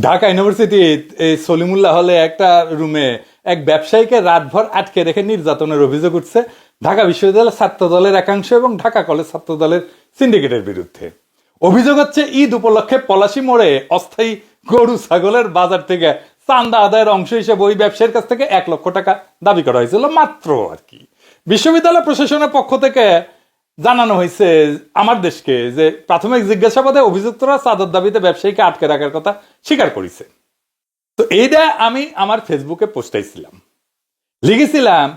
Dhaka university এই সলিমুল্লাহ হলে একটা রুমে এক ব্যবসায়ীকে রাতভর আটকে রেখে নির্যাতনের অভিযোগ উঠছে ঢাকা বিশ্ববিদ্যালয়ের ছাত্র দলের একাংশ এবং ঢাকা কলেজ ছাত্র দলের সিন্ডিকেটের বিরুদ্ধে। অভিযোগ হচ্ছে ঈদ উপলক্ষে পলাশী মোড়ে অস্থায়ী গরু ছাগলের বাজার থেকে চান্দা আদায়ের অংশ হিসেবে ওই ব্যবসায়ীর কাছ থেকে 1 লক্ষ টাকা দাবি করা হয়েছিল মাত্র আর কি। বিশ্ববিদ্যালয় প্রশাসনের পক্ষ থেকে জানানো হয়েছে আমার দেশকে যে প্রাথমিক জিজ্ঞাসাবাদে অভিযুক্তরা চাঁদার দাবিতে ব্যবসায়ীকে আটকে রাখার কথা স্বীকার করেছে। তো এইটা আমি আমার ফেসবুকে পোস্টাইছিলাম, লিখেছিলাম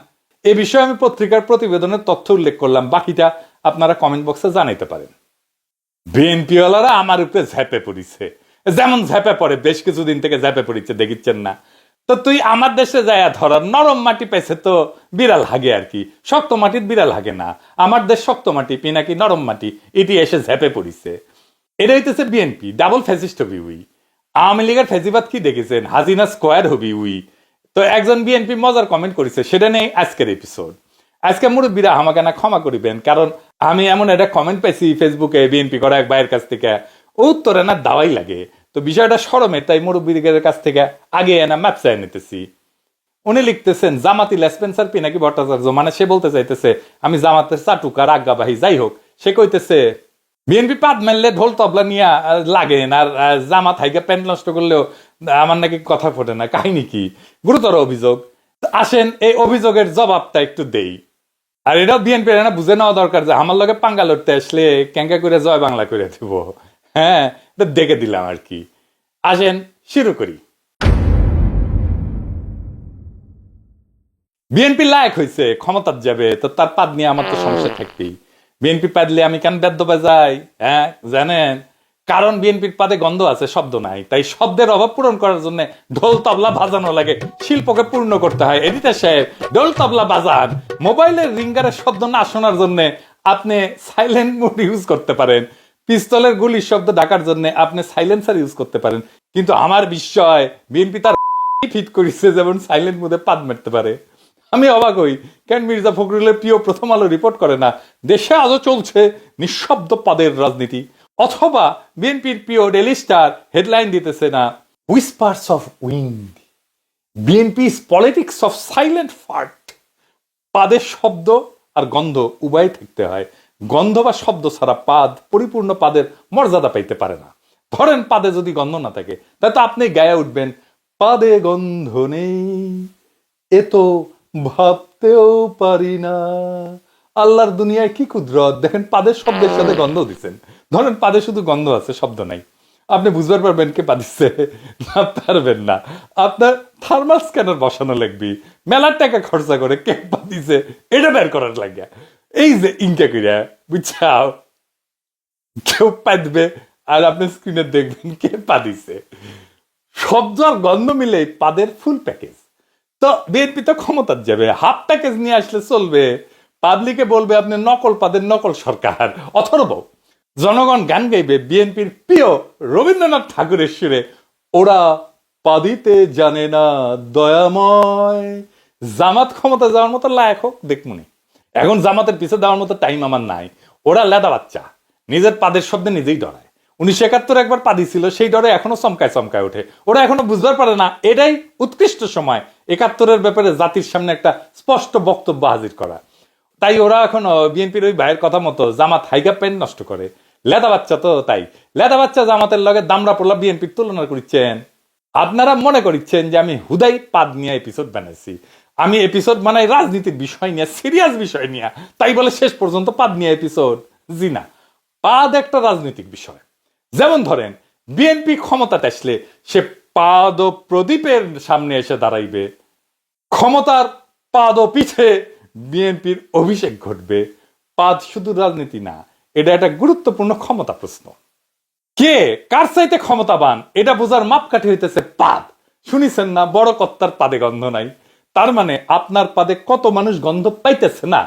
এ বিষয়ে আমি পত্রিকার প্রতিবেদনের তথ্য উল্লেখ করলাম, বাকিটা আপনারা কমেন্ট বক্সে জানাইতে পারেন। বিএনপিওয়ালারা আমার উপরে ঝাঁপে পড়িছে, যেমন ঝাঁপে পড়ে বেশ কিছুদিন থেকে ঝাঁপে পড়িচ্ছে দেখিচ্ছেন না। তো তুই আমার দেশে যায় ধরার নরম মাটি পাইছে তো বিড়াল হাগে আর কি, শক্ত মাটির বিড়াল হাগে না। আমার দেশ শক্ত মাটি পিনাকি নরম মাটি, এটি এসে ঝাঁপে পড়িছে। এটা হইতেছে BNP double fascist hobby we. Awami লীগের ফ্যাসিবাদ কি দেখেছেন, হাসিনা স্কোয়ার হবি উই। তো একজন বিএনপি মজার কমেন্ট করেছে, সেটা নেই আজকের এপিসোড। আজকে মুরব্বীরা আমাকে না ক্ষমা করিবেন, কারণ আমি এমন একটা কমেন্ট পাইছি ফেসবুকে বিএনপি করা এক ভাইয়ের কাছ থেকে, উত্তরে না দাওয়াই লাগে। তো বিষয়টা শরমের, তাই মুরব্বীদের কাছ থেকে আগে এনা ম্যাপ চাই নিতেছি। উনি লিখতেছেন জামাতি লেসপেন্সার পিনাকি ভট্টাচার্য, মানে সে বলতে চাইতেছে আমি জামাতের চাটুকার আজ্ঞাবাহী। যাই হোক, সে কইতেছে বিএনপি পাদ মারলে ঢোল তবলা নিয়ে লাগেন, আর জামাত হাইকে প্যান্ট নষ্ট করলেও আমার নাকি কথা ফোটে না। কাহিনী কি? গুরুতর অভিযোগ। আসেন এই অভিযোগের জবাবটা একটু দেই। আর এটাও বিএনপি না বুঝে নেওয়া দরকার যে আমার লগে পাঙ্গা লড়তে আসলে ক্যাঙ্কা করে জয় বাংলা করে দেব। হ্যাঁ, এটা দেখে দিলাম আর কি। আসেন শুরু করি। বিএনপি লায়ক হয়েছে, ক্ষমতার যাবে, তো তার পাদ নিয়ে আমার তো সমস্যা থাকবেই। বিএনপি পাদলে আমি কেন বেদ্য বাজাই? হ্যাঁ জানেন, কারণ বিএনপির পাদে গন্ধ আছে, শব্দ নাই। তাই শব্দের অভাব পূরণ করার জন্য ঢোল তবলা বাজানো লাগে, শিল্পকে পূর্ণ করতে হয়। এডিটর সাহেব ঢোল তবলা বাজান। মোবাইলের রিঙ্গারের শব্দ না শোনার জন্য আপনি সাইলেন্ট মোড ইউজ করতে পারেন। পিস্তলের গুলির শব্দ ঢাকার জন্য আপনি সাইলেন্সার ইউজ করতে পারেন। কিন্তু আমার বিস্ময়, বিএনপি তার ফিট করেছে যেমন সাইলেন্ট মোডে পাদ মারতে পারে। আমি অবাক হই কেন মির্জা ফখরুলের প্রিয় প্রথম আলো রিপোর্ট করে না দেশে আজও চলছে নিঃশব্দ পাদের রাজনীতি, অথবা বিএনপির প্রিয় ডেইলি স্টার হেডলাইন দিতেছে না whispers of wind, BNP's politics of silent fart. পাদের শব্দ আর গন্ধ উভয় থাকতে হয়। গন্ধ বা শব্দ ছাড়া পাদ পরিপূর্ণ পাদের মর্যাদা পাইতে পারে না। ধরেন পাদে যদি গন্ধ না থাকে, তাহলে তো আপনি গায়ে উঠবেন পাদে গন্ধ নেই, এ তো ভাবতেও পারি না। আল্লাহর দুনিয়ায় কি কুদরত, দেখেন পাদের শব্দের সাথে গন্ধ দিচ্ছেন। ধরেন পাদে শুধু গন্ধ আছে, শব্দ নাই, আপনি বুঝতে পারবেন কে পাদিচ্ছে না? পারবেন না। আপনার থার্মাল স্ক্যানার বসানো লাগবে, মেলার টাকা খরচা করে কে পাদিছে এটা বের করার লাগে। এই যে ইনকা কইরা বুঝছাও, কেউ পাদবে আর আপনি স্ক্রিনে দেখবেন কে পাদিছে। শব্দ আর গন্ধ মিলে পাদের ফুল প্যাকেজ। তো বিএনপি তো ক্ষমতার যাবে, হাফ প্যাকেজ নিয়ে আসলে চলবে? পাবলিকে বলবে আপনি নকল পাদের নকল সরকার। অথর্ব জনগণ গান গাইবে বিএনপির প্রিয় রবীন্দ্রনাথ ঠাকুরের সুরে, ওরা পাদিতে জানে না দয়াময়। জামাত ক্ষমতা যাওয়ার মতো লায়ক হোক দেখমুনি, এখন জামাতের পিছে দেওয়ার মতো টাইম আমার নাই। ওরা লেদা বাচ্চা, নিজের পাদের শব্দে নিজেই ডরায়। 1971 একবার পাদি ছিল, সেই ডরে এখনো চমকায় চমকায় ওঠে। ওরা এখনো বুঝতে পারে না এটাই উৎকৃষ্ট সময় 71-এর ব্যাপারে জাতির সামনে একটা স্পষ্ট বক্তব্য হাজির করা। তাই ওরা এখনো বিএনপির ওই ভাইয়ের কথা মতো জামাত হাইগা প্যান্ট নষ্ট করে। লেদা বাচ্চা তো, তাই লেদা বাচ্চা জামাতের লগে দামরা পোলা বিএনপির তুলনা করছেন। আপনারা মনে করছেন যে আমি হুদাই পাদ নিয়ে এপিসোড বানাইছি। আমি এপিসোড বানাই রাজনীতির বিষয় নিয়ে, সিরিয়াস বিষয় নিয়ে, তাই বলে শেষ পর্যন্ত পাদ নিয়ে এপিসোড? জি না, পাদ একটা রাজনৈতিক বিষয়। যেমন ধরেন বিএনপি ক্ষমতাতে আসলে সে পাদ ও প্রদীপের সামনে এসে দাঁড়াইবে, ক্ষমতার পাদ ও পিছে বিএনপির অভিষেক ঘটবে। পাদ শুধু রাজনীতি না, এটা একটা গুরুত্বপূর্ণ ক্ষমতা প্রশ্ন। কে কার চাইতে ক্ষমতাবান এটা বোঝার মাপকাঠি হইতেছে পাদ। শুনিছেন না বড় কর্তার পাদে গন্ধ নাই? তার মানে আপনার পাদে কত মানুষ গন্ধ পাইতেছে না,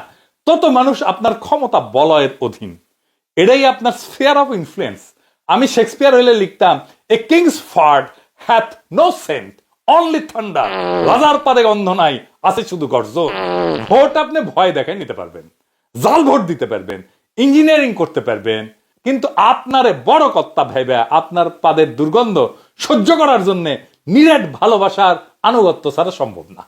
তত মানুষ আপনার ক্ষমতা বলয়ের অধীন। এটাই আপনার স্ফিয়ার অফ ইনফ্লুয়েন্স। আমি শেক্সপিয়ার হইলে লিখতাম a king's fart hath no scent only thunder. রাজার পাদে গন্ধ নাই, আছে শুধু গর্জন। ভোট আপনি ভয় দেখায় নিতে পারবেন, জাল ভোট দিতে পারবেন, ইঞ্জিনিয়ারিং করতে পারবেন, কিন্তু আপনারে বড় কর্তা ভাইবে আপনার পাদের দুর্গন্ধ সহ্য করার জন্য নিরেট ভালোবাসার আনুগত্য ছাড়া সম্ভব না।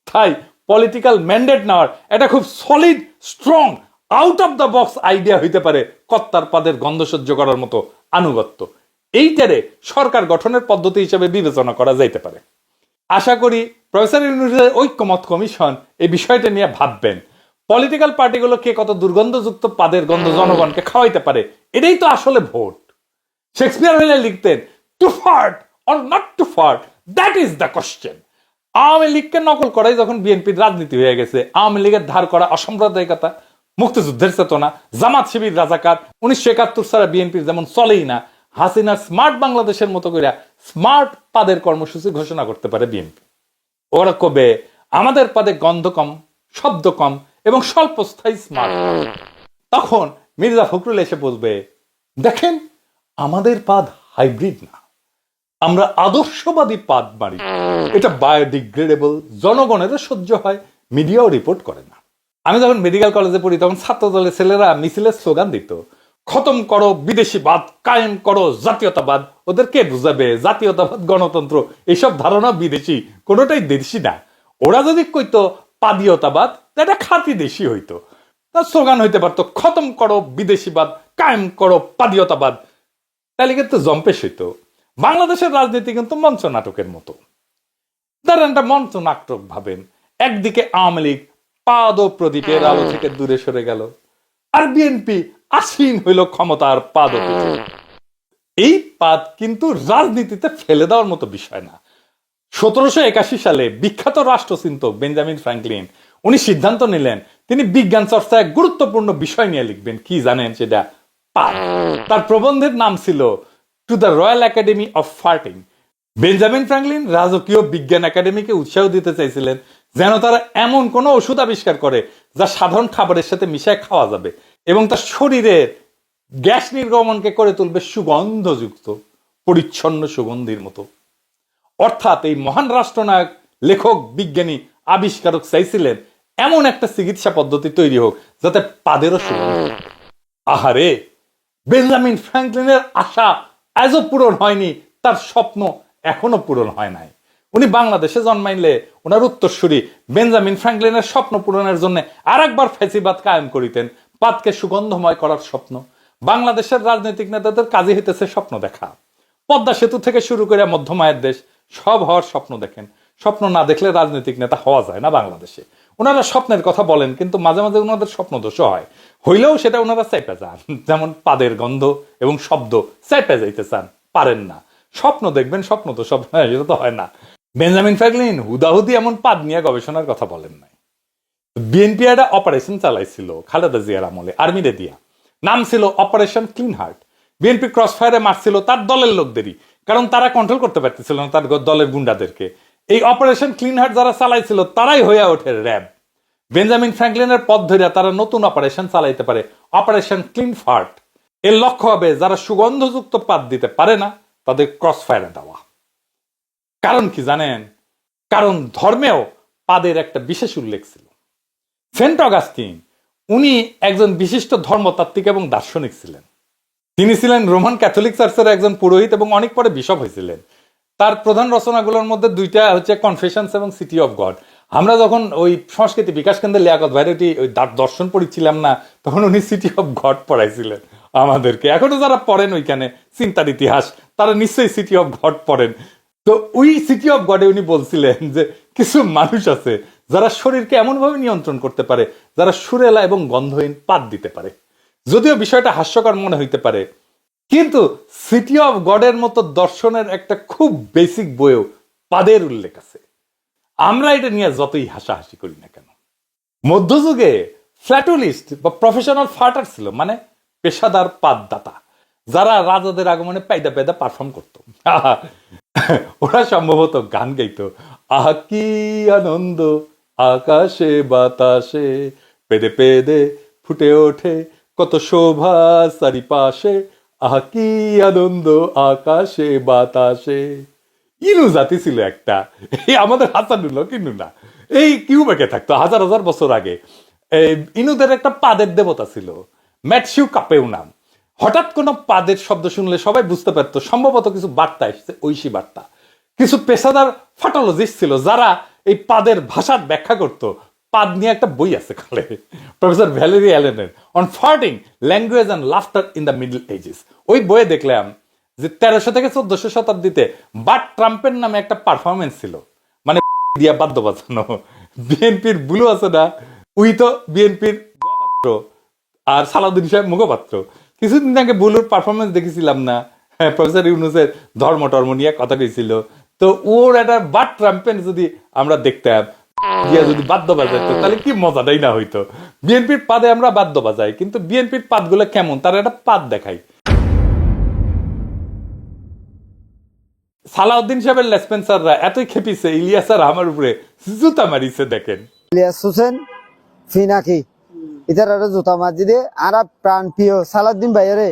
তাই পলিটিক্যাল ম্যান্ডেট নেওয়ার এটা খুব solid strong out of the box idea হইতে পারে কর্তার পাদের গন্ধ সহ্য করার মতো আনুগত্য। এইটারে সরকার গঠনের পদ্ধতি হিসেবে বিবেচনা করা যাইতে পারে। আশা করি প্রফেসর ইউনূসের ঐক্যমত কমিশন এই বিষয়টা নিয়ে ভাববেন। পলিটিক্যাল পার্টিগুলো কে কত দুর্গন্ধযুক্ত পাদের গন্ধ জনগণকে খাওয়াইতে পারে, এটাই তো আসলে ভোট। শেক্সপিয়ার হইলে লিখতেন, to fart or not to fart, that is the question. Awami লীগকে নকল করাই যখন বিএনপির রাজনীতি হয়ে গেছে, আওয়ামী লীগের ধার করা অসাম্প্রদায়িকতা, মুক্তিযুদ্ধের চেতনা, জামাত শিবির রাজাকার, 1971 ছাড়া বিএনপির যেমন চলেই না, হাসিনার স্মার্ট বাংলাদেশের মতো করে স্মার্ট পাদের কর্মসূচি ঘোষণা করতে পারে বিএনপি। ওরা কবে আমাদের পাদে গন্ধ কম, শব্দ কম এবং স্বল্পস্থায়ী স্মার্ট। তখন মির্জা ফখরুল এসে বলবে, দেখেন আমাদের পাদ হাইব্রিড না, আমরা আদর্শবাদী পাদ মারি, এটা বায়োডিগ্রেডেবল, জনগণেরও সহ্য হয়, মিডিয়াও রিপোর্ট করে না। আমি যখন মেডিকেল কলেজে পড়ি তখন ছাত্র দলের ছেলেরা মিছিলের স্লোগান দিত, খতম করো বিদেশিবাদ, কায়েম করো জাতীয়তাবাদ। ওদের কে বুঝাবে জাতীয়তাবাদ, গণতন্ত্র এইসব ধারণা বিদেশি, কোনোটাই দেশি না। ওরা যদি কইতো পাদীয়তাবাদ, এটা খাঁটি দেশি হইতো। তার স্লোগান হইতে পারতো খতম করো বিদেশিবাদ, কায়েম করো পাদীয়তাবাদ, তাহলে কিন্তু জম্পেশ হইতো। বাংলাদেশের রাজনীতি কিন্তু মঞ্চ নাটকের মতো। ধরেন একটা মঞ্চ নাটক ভাবেন, একদিকে আওয়ামী লীগ পাদ ও প্রদীপের আলো থেকে দূরে সরে গেল, আর বিএনপি আসীন হইল ক্ষমতার পাদ। এই পাদ কিন্তু রাজনীতিতে ফেলে দেওয়ার মতো বিষয় না। 1781 সালে বিখ্যাত রাষ্ট্রচিন্তক বেঞ্জামিন ফ্র্যাঙ্কলিন উনি সিদ্ধান্ত নিলেন তিনি বিজ্ঞান চর্চায় গুরুত্বপূর্ণ বিষয় নিয়ে লিখবেন। কি জানেন সেটা? পাদ। তার প্রবন্ধের নাম ছিল to the royal academy of ফার্টিং। Benjamin Franklin রাজকীয় বিজ্ঞান একাডেমিকে উৎসাহ দিতে চাইছিলেন যেন তারা এমন কোন ওষুধ আবিষ্কার করে যা সাধারণ খাবারের সাথে মিশায় খাওয়া যাবে এবং তার শরীরের গ্যাস নির্গমনকে করে তুলবে সুগন্ধযুক্ত, পরিচ্ছন্ন সুগন্ধির মতো। অর্থাৎ এই মহান রাষ্ট্রনায়ক, লেখক, বিজ্ঞানী, আবিষ্কারক চাইছিলেন এমন একটা চিকিৎসা পদ্ধতি তৈরি হোক যাতে পাদেরও সুগন্ধ। আহারে, বেঞ্জামিন ফ্র্যাঙ্কলিনের আশা আজও পূরণ হয়নি, তার স্বপ্ন এখনো পূরণ হয় নাই। উনি বাংলাদেশে জন্মাইলে ওনার উত্তরসূরি বেঞ্জামিন ফ্র্যাঙ্কলিনের স্বপ্ন পূরণের জন্য আর একবার ফ্যাসিবাদ কায়েম করিতেন। পাদকে সুগন্ধময় করার স্বপ্ন। বাংলাদেশের রাজনৈতিক নেতাদের কাজই হইতেছে স্বপ্ন দেখা। পদ্মা সেতু থেকে শুরু করে মধ্যমায়ের দেশ সব হওয়ার স্বপ্ন দেখেন। স্বপ্ন না দেখলে রাজনৈতিক নেতা হওয়া যায় না বাংলাদেশে। ওনারা স্বপ্নের কথা বলেন কিন্তু মাঝে মাঝে ওনাদের স্বপ্ন দোষও হয়, হইলেও সেটা ওনারা চাইপে যান। যেমন পাদের গন্ধ এবং শব্দ চাইপে যাইতে চান, পারেন না। স্বপ্ন দেখবেন, স্বপ্ন তো সব সেটা তো হয় না। বেঞ্জামিন ফ্র্যাঙ্কলিন হুদাহুদি এমন পাদ নিয়ে গবেষণার কথা বলেন নাই। বিএনপি একটা অপারেশন চালাইছিল খালেদা জিয়ার আমলে, আর্মিরে দিয়া। নাম ছিল operation clean heart. BNP cross ফায়ারে মারছিল তার দলের লোকদেরই, কারণ তারা কন্ট্রোল করতে পারতেছিল না তার দলের গুন্ডাদেরকে। এই অপারেশন ক্লিন হার্ট যারা চালাইছিল তারাই হইয়া ওঠে র্যাব। বেঞ্জামিন ফ্র্যাঙ্কলিনের পথ ধরে তারা নতুন অপারেশন চালাইতে পারে, অপারেশন ক্লিন ফার্ট। এর লক্ষ্য হবে যারা সুগন্ধযুক্ত পাদ দিতে পারে না তাদের ক্রস ফায়ারে দেওয়া। কারণ কি জানেন? কারণ ধর্মেও পাদের একটা বিশেষ উল্লেখ ছিল। সেন্ট অগাস্টিন উনি একজন বিশিষ্ট ধর্মতাত্ত্বিক এবং দার্শনিক ছিলেন। তিনি ছিলেন রোমান ক্যাথলিক চার্চের একজন পুরোহিত এবং অনেক পরে বিশপ হয়েছিলেন। তার প্রধান রচনাগুলোর মধ্যে দুইটা হচ্ছে কনফেশনস এবং সিটি অফ গড। আমরা যখন ওই সংস্কৃতি বিকাশ কেন্দ্রে লিয়াকত ভাইরাটি ওই দর্শন পড়িছিলাম না, তখন উনি সিটি অফ গড পড়াইছিলেন আমাদেরকে। এখনো যারা পড়েন ওইখানে চিন্তার ইতিহাস, তারা নিশ্চয়ই সিটি অফ গড পড়েন। তো ওই সিটি অফ গডে উনি বলছিলেন যে কিছু মানুষ আছে যারা শরীরকে এমনভাবে নিয়ন্ত্রণ করতে পারে, যারা সুরেলা এবং গন্ধহীন পাদ দিতে পারে। যদিও বিষয়টা হাস্যকর মনে হইতে পারে, কিন্তু সিটি অফ গডের মতো দর্শনের একটা খুব বেসিক বইয়েও পাদের উল্লেখ আছে। আমরা এটা নিয়ে যতই হাসাহাসি করি না কেন। মধ্যযুগে ফ্ল্যাটুলিস্ট বা প্রফেশনাল ফার্টার ছিল, মানে পেশাদার পাদদাতা, যারা রাজাদের আগমনে পায়দা পায়দা পারফর্ম করত। ওরা সম্ভবত গান গাইতো, আহা কি আনন্দ আকাশে বাতাসে, পেদে পেদে ফুটে ওঠে কত শোভা চারিপাশে, আহা কি আনন্দ আকাশে বাতাসে। ইনু জাতি ছিল একটা, এই আমাদের হাসানুল্লাহ কিন্তু না, এই কিউবেকে থাকতো হাজার হাজার বছর আগে। ইনুদের একটা পাদের দেবতা ছিল, ম্যাটসিউ কাপেউ নাম। হঠাৎ কোনো পাদের শব্দ শুনলে সবাই বুঝতে পারতো সম্ভবত কিছু বার্তা এসছে, ঐশী বার্তা। কিছু পেশাদার ফাটোলজিস্ট ছিল যারা এই পাদের ভাষার ব্যাখ্যা করত। পাদ নিয়ে একটা বই আছে কালে, প্রফেসর ভ্যালেরি অ্যালেনের on farting language and laughter in the Middle Ages. ওই বইয়ে দেখলাম যে 1300 থেকে 1400 শতাব্দীতে বাট ট্রাম্পের নামে একটা পারফরমেন্স ছিল, মানে দিয়া বাদ্য বাজানো। বিএনপির বুলু আছে না, উই তো বিএনপির মুখপাত্র আর সালাউদ্দিন সাহেব মুখপাত্র। কিছুদিন আগে বুলুর পারফরমেন্স দেখেছিলাম না, প্রফেসর ইউনুসের ধর্ম টর্ম নিয়ে কথা কইছিল। তো ওর একটা বাট ট্রাম্পেন যদি আমরা দেখতাম গিয়া যদি বাদ্য বাজাইতো তাহলে কি মজাটাই না হইতো। বিএনপির পাদে আমরা বাদ্য বাজাই, কিন্তু বিএনপির পাদগুলো কেমন তার একটা পাদ দেখাই। সালাউদ্দিন সাহেবের লেসপেন্সাররা এতই খেপিছে ইলিয়াস আর আমার উপরে জুতা মারিছে দেখেন। ইলিয়াস হোসেন ফিনাকি ইতার জুতা মারি দিয়ে আর প্রাণ প্রিয় সালাউদ্দিন ভাইয়েরে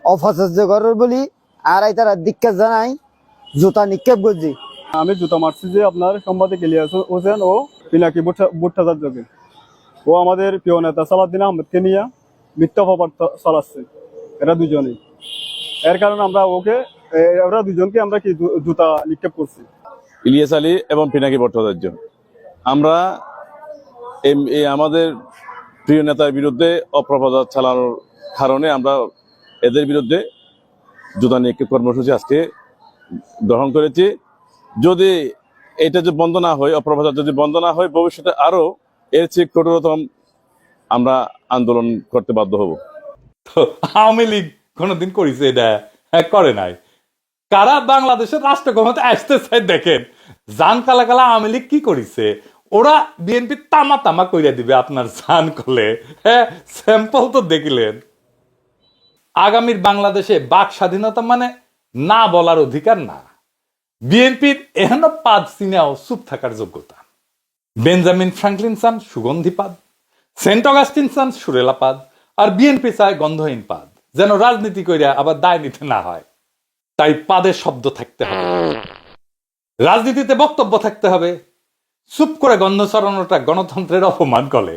অপচর্য করার বলি আর তারা দিক্কাত জানাই জুতা নিক্ষেপ করছি। আমি জুতা মারছি যে আপনার সাংবাদিক ইলিয়াস হোসেন ও পিনাকি ভট্টাচার্যকে। ও আমাদের প্রিয় নেতা সালাউদ্দিন আহমেদকে নিয়ে মিথ্যা অপবাদ চালাচ্ছে, এরা দুজনেই। এর কারণে আমরা ওরা দুজনকে আমরা কি জুতা নিক্ষেপ করছি। ইলিয়াস আলী এবং পিনাকি ভট্টাচার্য, আমরা আমাদের প্রিয় নেতার বিরুদ্ধে অপপ্রচার চালানোর কারণে আমরা এদের বিরুদ্ধে জুতা নিক্ষেপ কর্মসূচি আজকে গ্রহণ করেছি। যদি এটা যে বন্ধ না হয়, অপপ্রচার যদি বন্ধ না হয়, ভবিষ্যতে আরো এর চেয়ে কঠোরতম আমরা আন্দোলন করতে বাধ্য হব। তো আওয়ামী লীগ কোনোদিন করেছে এটা? হ্যাঁ, করে নাই। কারা বাংলাদেশের রাষ্ট্র ক্ষমতা আসতে চায় দেখেন, জান কালা কালা আওয়ামী লীগ কি করেছে, ওরা বিএনপি তামা তামা কইরা দিবে আপনার জান কলে। হ্যাঁ, স্যাম্পল তো দেখিলেন। আগামীর বাংলাদেশে বাক স্বাধীনতা মানে না বলার অধিকার না। বিএনপির এহেন পাদ চিনাও চুপ থাকার যোগ্যতা। বেঞ্জামিন ফ্রাঙ্কলিন চান সুগন্ধি পাদ, সেন্ট অগাস্টিন চান সুরেলা পাদ, আর বিএনপি চায় গন্ধহীন পাদ, যেন রাজনীতি কইরা আবার দায় নিতে না হয়। তাই পাদের শব্দ থাকতে হবে, রাজনীতিতে বক্তব্য থাকতে হবে। চুপ করে গন্ধ ছড়ানোটা গণতন্ত্রের অপমান করে।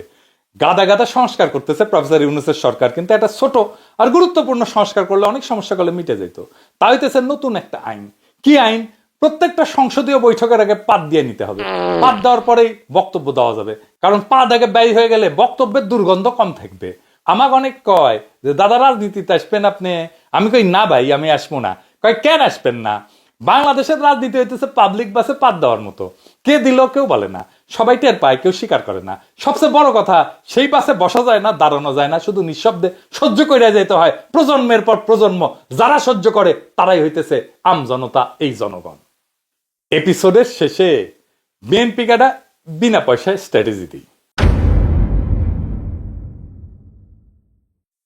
গাদা গাদা সংস্কার করতেছে প্রফেসর ইউনুসের সরকার, কিন্তু একটা ছোট আর গুরুত্বপূর্ণ সংস্কার করলে অনেক সমস্যা করলে মিটে যেত। তা হইতেছে নতুন একটা আইন। কি আইন? প্রত্যেকটা সংসদীয় বৈঠকের আগে পাদ দিয়ে নিতে হবে। পাদ দেওয়ার পরেই বক্তব্য দেওয়া যাবে, কারণ পাদ আগে ব্যয় হয়ে গেলে বক্তব্যের দুর্গন্ধ কম থাকবে। আমাকে অনেক কয় যে দাদা রাজনীতিতে আসবেন আপনি? আমি কই না ভাই, আমি আসবো না। কয় কেন আসবেন না? বাংলাদেশের রাজনীতি হইতেছে পাবলিক বাসে পাদ দেওয়ার মতো, কে দিল কেউ বলে না, সবাই টের পায়, কেউ স্বীকার করে না। সবচেয়ে বড় কথা, সেই বাসে বসা যায় না, দাঁড়ানো যায় না, শুধু নিঃশব্দে সহ্য করে যেতে হয় প্রজন্মের পর প্রজন্ম। যারা সহ্য করে তারাই হইতেছে আম জনতা, এই জনগণ। এপিসোডের শেষে বিএনপি কাটা বিনা পয়সায় স্ট্র্যাটেজি দিই।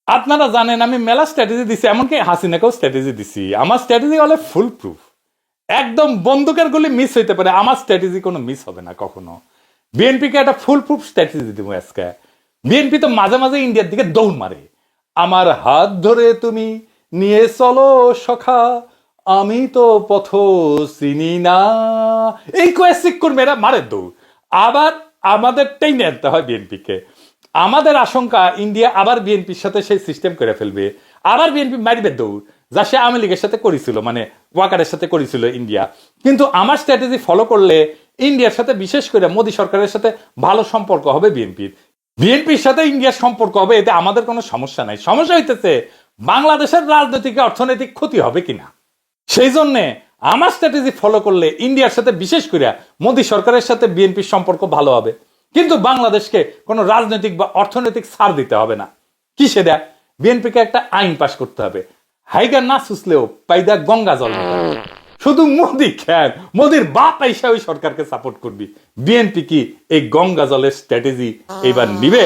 আপনারা জানেন আমি মেলা স্ট্র্যাটেজি দিছি, এমনকি হাসিনাকেও স্ট্র্যাটেজি দিছি। আমার স্ট্র্যাটেজি হলে ফুল প্রুফ, একদম বন্দুকের গুলি মিস হইতে পারে, আমার স্ট্র্যাটেজি কোনো মিস হবে না কখনো। বিএনপিকে একটা ফুল প্রুফ স্ট্র্যাটেজি দিব আজকে। বিএনপি তো মাঝে মাঝে ইন্ডিয়ার দিকে দৌড় মারে, আমার হাত ধরে তুমি নিয়ে চলো সখা, আমি তো পথ চিনি না, এই কোয়েসিক কর্মীরা মারে দৌড়। আবার আমাদের টেনে আনতে হয় বিএনপিকে। আমাদের আশঙ্কা ইন্ডিয়া আবার বিএনপির সাথে সেই সিস্টেম করে ফেলবে, আবার বিএনপি মারিবে দৌড়, যা সে আওয়ামী লীগের সাথে করেছিল, মানে ওয়াকারের সাথে করেছিল ইন্ডিয়া। কিন্তু আমার স্ট্র্যাটেজি ফলো করলে ইন্ডিয়ার সাথে, বিশেষ করে মোদী সরকারের সাথে ভালো সম্পর্ক হবে বিএনপির। বিএনপির সাথে ইন্ডিয়ার সম্পর্ক হবে, এতে আমাদের কোনো সমস্যা নাই। সমস্যা হইতেছে বাংলাদেশের রাজনৈতিক অর্থনৈতিক ক্ষতি হবে কিনা। সেই জন্যে আমার স্ট্র্যাটেজি ফলো করলে ইন্ডিয়ার সাথে, বিশেষ করে মোদী সরকারের সাথে বিএনপির সম্পর্ক ভালো হবে, কিন্তু বাংলাদেশকে কোনো রাজনৈতিক বা অর্থনৈতিক ছাড় দিতে হবে না। কি সেটা? বিএনপিকে একটা আইন পাশ করতে হবে, হাইগা না সুসলেও পাইদা গঙ্গা জল। শুধু মোদি খেয়াল, মোদির বাপ আইসা ওই সরকারকে সাপোর্ট করবি। বিএনপি কি এই গঙ্গা জলের স্ট্র্যাটেজি এবার নিবে?